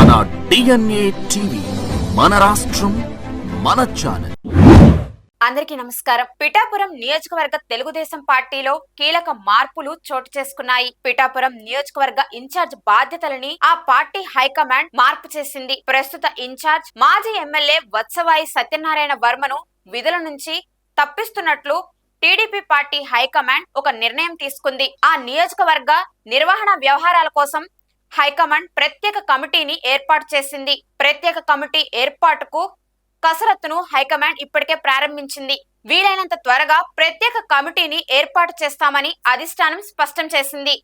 మన DNA TV, మన రాష్ట్రం, మన ఛానల్. అందరికీ నమస్కారం. పిఠాపురం నియోజకవర్గ తెలుగుదేశం పార్టీలో కీలక మార్పులు చోటు చేసుకున్నాయి. పిఠాపురం నియోజకవర్గ ఇన్ఛార్జ్ బాధ్యతలని ఆ పార్టీ హైకమాండ్ మార్పు చేసింది. ప్రస్తుత ఇన్ఛార్జ్ మాజీ ఎమ్మెల్యే వత్సవాయి సత్యనారాయణ వర్మను విధుల నుంచి తప్పిస్తున్నట్లు టీడీపీ పార్టీ హైకమాండ్ ఒక నిర్ణయం తీసుకుంది. ఆ నియోజకవర్గ నిర్వహణ వ్యవహారాల కోసం హైకమాండ్ ప్రత్యేక కమిటీని ఏర్పాటు చేసింది. ప్రత్యేక కమిటీ ఏర్పాటుకు కసరత్తును హైకమాండ్ ఇప్పటికే ప్రారంభించింది. వీలైనంత త్వరగా ప్రత్యేక కమిటీని ఏర్పాటు చేస్తామని అధిష్టానం స్పష్టం చేసింది.